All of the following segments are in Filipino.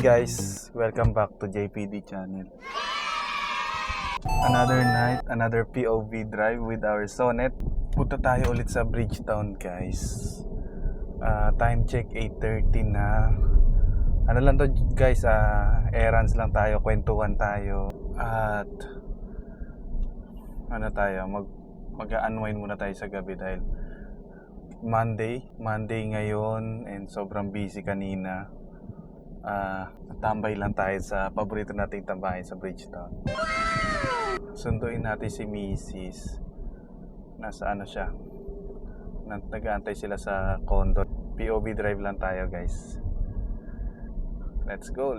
guys, welcome back to JPD channel. Another night, another POV drive with our Sonet. Punta tayo ulit sa Bridgetown guys. Time check 8:30 na. Ano lang to guys, errands lang tayo, kwentuhan tayo. At ano tayo, mag-unwind muna tayo sa gabi dahil Monday ngayon and sobrang busy kanina. Tambay lang tayo sa paborito nating tambahin sa Bridgetown. Sunduin natin si Mrs. Nasa ano siya, nag-aantay sila sa condo. POV drive lang tayo guys. Let's go.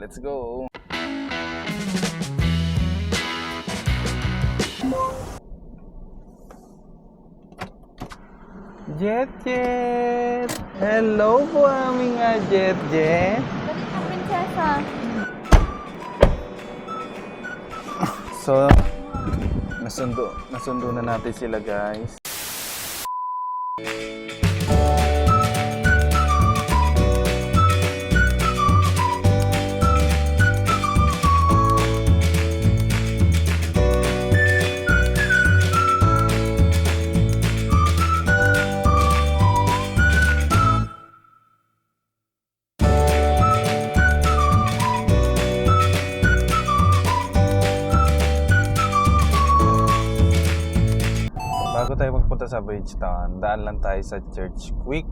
Jet! Hello po aming Jet! Balik ng prinsesa. So, nasundo na natin sila guys. Bago tayo magpunta sa Bridgetown, daan lang tayo sa church quick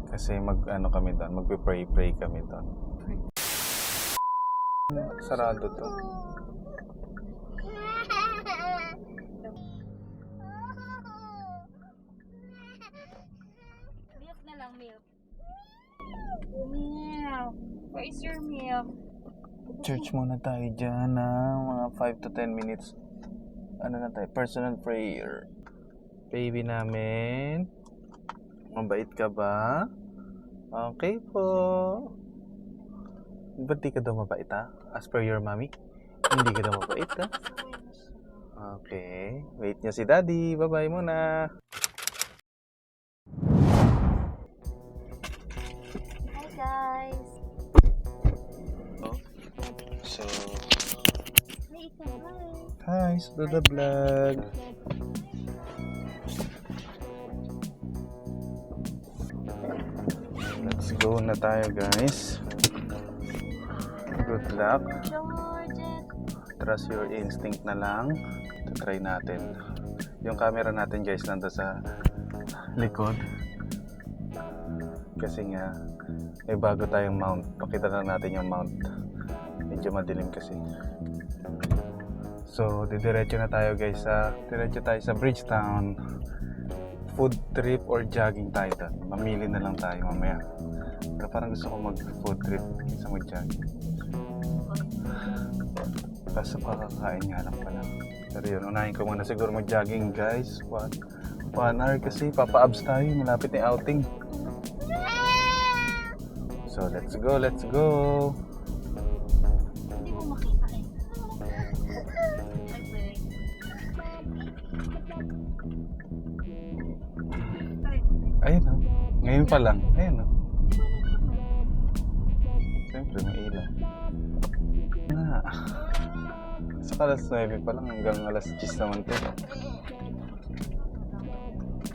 kasi magpe-pray kami doon. Sarado to. Milk na lang, milk. Milk. Where is your milk? Church muna tayo dyan mga 5 to 10 minutes. Ano na tayo? Personal prayer. Baby namin, mabait ka ba? Okay po. Ba't di ka daw mabait As per your mommy? Hindi ka daw mabait Okay. Wait niya si daddy. Bye-bye muna. Hi guys. So, Hey, ikaw. hi, to the vlog. Let's go na tayo guys. Good luck. George. Trust your instinct na lang. Try natin. Yung camera natin guys nandun sa likod. Kasi nga bago tayong mount. Pakita lang natin yung mount. Medyo madilim kasi. So didiretso na tayo guys diretso tayo sa Bridgetown. Food trip or jogging tayo doon. Mamili na lang tayo mamaya. Pero parang gusto ko mag food trip kaysa mag jogging. Kaso kakakain nga lang pala. Pero yun, unahin ko muna siguro mag jogging guys. 1 hour kasi papa-abs tayo. Malapit na outing. So let's go. Hindi mo makita Ayun ngayon pa lang. Ayun siyempre may ilaw. Sa alas 9 pa lang hanggang alas 10 naman to.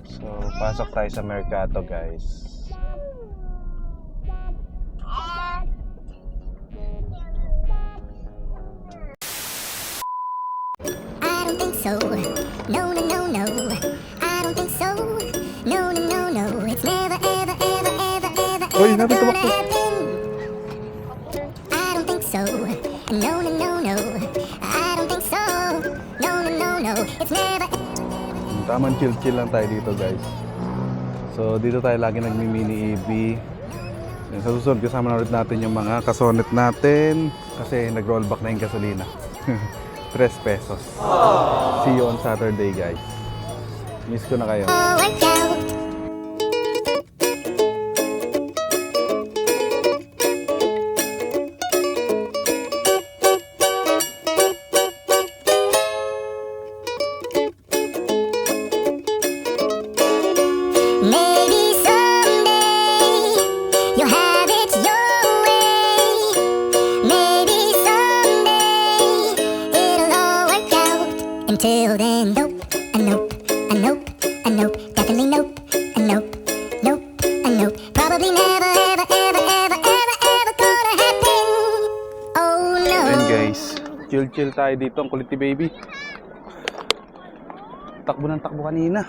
So pasok tayo sa Mercato guys. I don't think so. No. I don't think so. No. It's never, ever Uy, nabi tumakbo. happen. I don't think so. No. I don't think so. No. It's never. Tamang chill lang tayo dito guys. So dito tayo lagi nagmi-mini EV. Sa susunod kasama na ulit natin yung mga kasonet natin kasi nag-rollback na yung gasolina. 3 pesos. See you on Saturday guys. Miss ko na kayo. Work out. Maybe someday you'll have it your way. Until then, nope, a nope, a nope, a nope, definitely nope, a nope, nope, a nope. Probably never, ever, ever, ever, ever, ever gonna happen. Oh no. Ayan guys, chill tayo dito. Ang kulit ni baby. Takbo ng takbo kanina.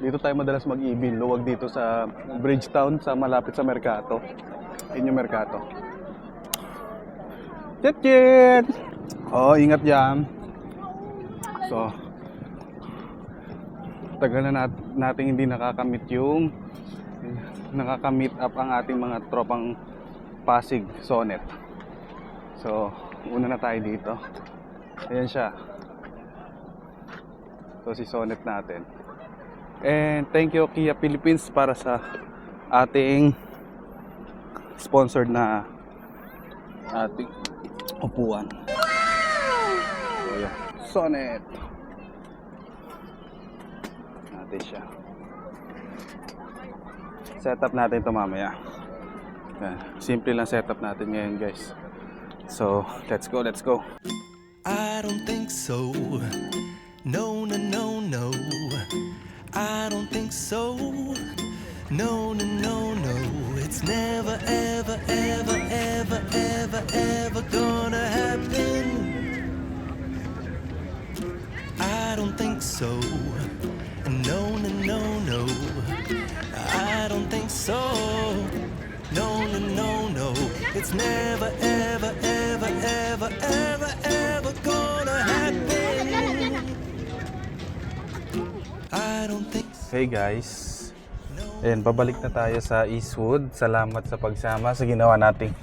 Dito tayo madalas mag-ibin. Luwag dito sa Bridgetown, sa malapit sa Mercato. Yun yung Mercato. Chit! Oh, ingat yan. So, tagal na nating hindi nakakamit nakakamit up ang ating mga tropang Pasig Sonet. So, una na tayo dito. Ayan siya. So, si Sonet natin. And thank you Kia Philippines para sa ating sponsored na ating upuan. So, yeah. Sonet. Natin siya. Setup natin ito mamaya. Yan. Simple lang setup natin ngayon guys. So, let's go. I don't think so. No, no, no, no. I don't think so. No, no, no, no. It's never, ever, ever, ever, ever, ever gonna happen. I don't think so. No, no, no, no. I don't think so. No, no, no, no. It's never, ever, ever, ever, ever, ever gonna happen. I don't think so. Hey guys. Ayan, babalik na tayo sa Eastwood. Salamat sa pagsama sa ginawa nating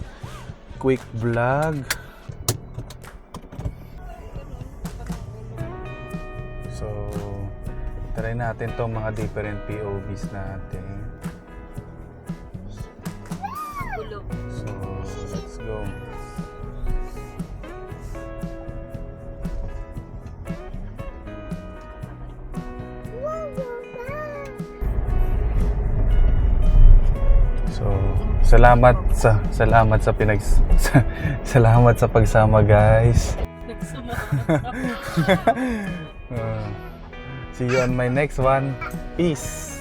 quick vlog. So, try natin tong mga different POVs natin. So, let's go. So, salamat sa pagsama guys. See you on my next one. Peace.